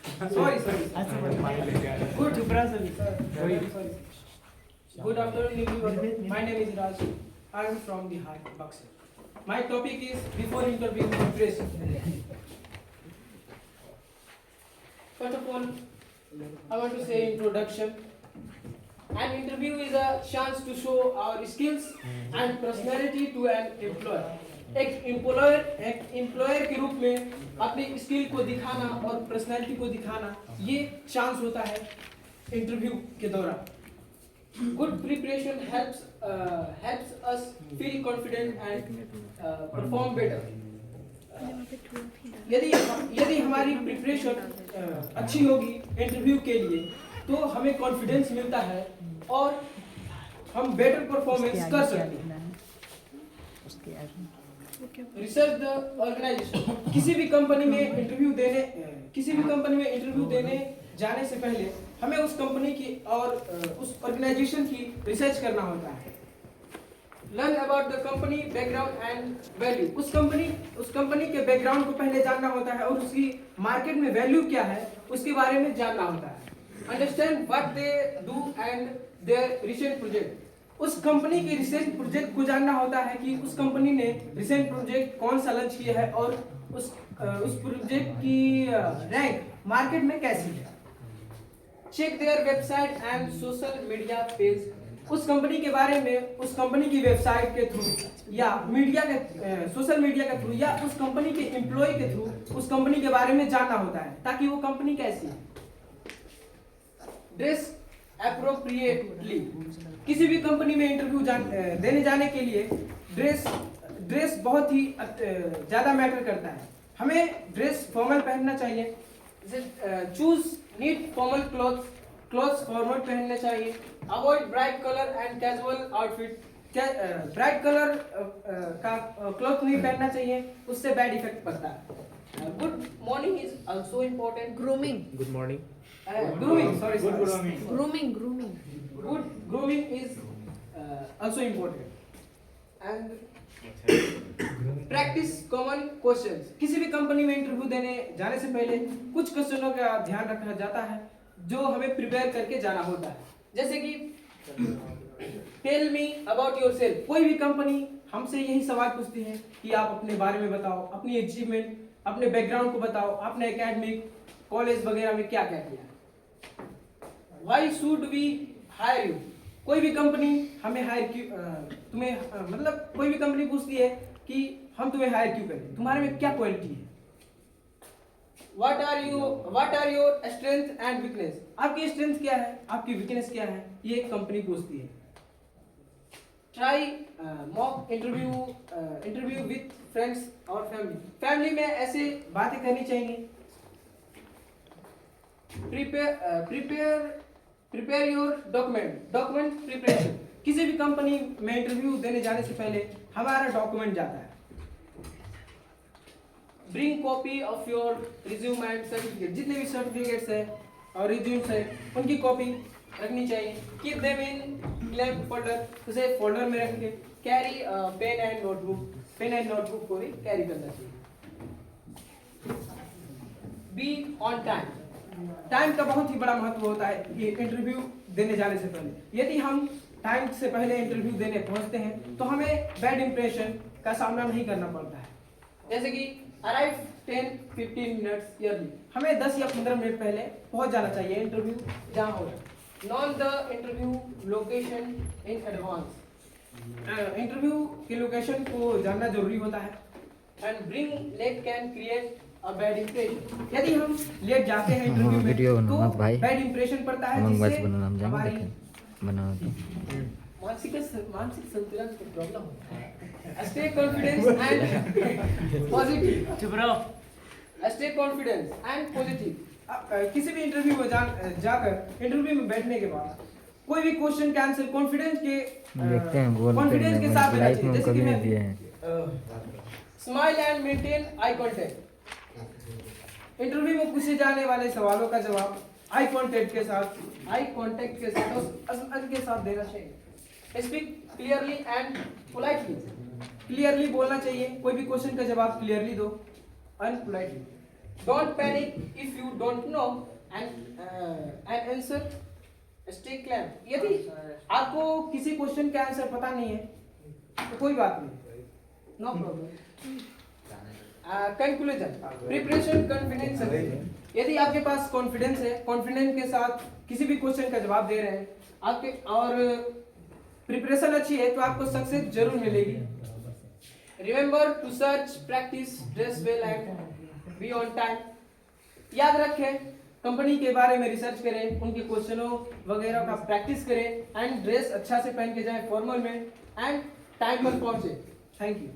Sorry. Good. Sorry. Good afternoon, everyone. My name is Raj. I am from Bihar, Buxar. My topic is before interview preparation. First of all, I want to say introduction. An interview is a chance to show our skills and personality to an employer. एक employer के रूप में अपनी skill को दिखाना और personality को दिखाना, ये चांस होता है इंटरव्यू के दौरान. Good preparation helps us feel confident and perform better. यदि हमारी प्रिपरेशन अच्छी होगी इंटरव्यू के लिए, तो हमें कॉन्फिडेंस मिलता है और हम बेटर परफॉर्मेंस कर सकते हैं. Research the organisation. किसी भी कंपनी में इंटरव्यू देने जाने से पहले हमें उस कंपनी की और उस ऑर्गेनाइजेशन की रिसर्च करना होता है. Learn about the company background and value. उस कंपनी के बैकग्राउंड को पहले जानना होता है और उसकी मार्केट में वैल्यू क्या है उसके बारे में जानना होता है. Understand what they do and their recent project. उस कंपनी के रिसेंट प्रोजेक्ट को जानना होता है कि उस कंपनी ने रिसेंट प्रोजेक्ट कौन सा लॉन्च किया है और उस प्रोजेक्ट की रैंक मार्केट में कैसी है. Check their website and social media page. उस कंपनी के बारे में उस कंपनी की वेबसाइट के थ्रू या सोशल मीडिया के थ्रू या उस कंपनी के एम्प्लॉय के थ्रू उस कंपनी के बारे में जानना होता है ताकि वो कंपनी कैसी है. Dress appropriately. किसी भी कंपनी में इंटरव्यू देने जाने के लिए ड्रेस बहुत ही ज्यादा मैटर करता है. हमें ड्रेस फॉर्मल पहनना चाहिए. Choose neat formal clothes formal पहनने चाहिए. Avoid bright colour and casual outfit. Bright colour का क्लॉथ नहीं पहनना चाहिए, उससे बैड इफेक्ट पड़ता है. Good morning is also important. Good morning. Grooming. Good grooming is also important. And practice common questions. किसी भी कंपनी में इंटरव्यू देने जाने से पहले कुछ क्वेश्चनों का ध्यान रखा जाता है जो हमें प्रिपेयर करके जाना होता है. जैसे कि टेल मी अबाउट योरसेल्फ. कोई भी कंपनी हमसे यही सवाल पूछती है कि आप अपने बारे में बताओ, अपनी अचीवमेंट, अपने बैकग्राउंड को बताओ, आपने एकेडमिक कॉलेज वगैरह में क्या क्या किया. Why should we hire you? कोई भी कंपनी हमें हायर क्यों मतलब कोई भी कंपनी पूछती है कि हम तुम्हें हायर क्यों करें, तुम्हारे में क्या क्वालिटी है. What are your strength and weakness? आपकी स्ट्रेंथ क्या है, आपकी वीकनेस क्या है, ये कंपनी पूछती है. Try mock interview with friends और फैमिली में ऐसे बातें करनी चाहिए. Prepare your document preparation. किसी भी कंपनी में इंटरव्यू देने जाने से पहले हमारा डॉक्यूमेंट जाता है. Bring copy of your resume and certificate. जितने भी सर्टिफिकेट्स है और रिज्यूम्स है उनकी कॉपी रखनी चाहिए. Keep them in clamp folder. उसे फोल्डर में रखेंगे. कैरी पेन एंड नोटबुक को भी कैरी करना चाहिए. बी ऑन टाइम का बहुत ही बड़ा महत्व होता है ये इंटरव्यू देने जाने से पहले. यदि हम टाइम से पहले इंटरव्यू देने पहुंचते हैं तो हमें बैड इंप्रेशन का सामना नहीं करना पड़ता है. जैसे कि अराइव 10-15 मिनट्स अर्ली. हमें 10 या 15 मिनट पहले पहुंच जाना चाहिए इंटरव्यू जहां हो. Know the interview location in advance. Interview की लोकेशन को जानना जरूरी होता है. And being late can create a bad impression. यदि हम लेट जाते हैं इंटरव्यू में तो बैड इंप्रेशन पड़ता है जिससे हमारी मानसिक संतुलन की प्रॉब्लम होता है. Stay confidence and positive. चुप रहो. Stay confidence and positive. किसी भी इंटरव्यू में जाकर इंटरव्यू में बैठने के बाद कोई भी क्वेश्चन का आंसर कॉन्फिडेंस के साथ देना चाहिए. जैसे कि मैं smile and maintain eye contact. Interview में पूछे जाने वाले सवालों का जवाब आई कांटेक्ट के साथ स्माइल के साथ देना चाहिए. Speak clearly and politely. Clearly बोलना चाहिए. कोई भी क्वेश्चन का जवाब क्लियरली दो, अनपोलाइटली. Don't panic if you don't know and answer. Stay calm. यदि आपको किसी क्वेश्चन का आंसर पता नहीं है तो कोई बात नहीं, no problem. Conclusion, preparation confidence. यदि आपके पास कॉन्फिडेंस है, कॉन्फिडेंस के साथ किसी भी क्वेश्चन का जवाब दे रहे हैं आपके, और प्रिपरेशन अच्छी है तो आपको सक्सेस जरूर मिलेगी। Remember to search, practice, dress well and be on time. याद रखें, कंपनी के बारे में रिसर्च करें, उनके क्वेश्चनों वगैरह का प्रैक्टिस करें एंड ड्रेस अच्छा से पहन के जाएं फॉर्मल में, एंड टाइम पर पहुंचे। Thank you.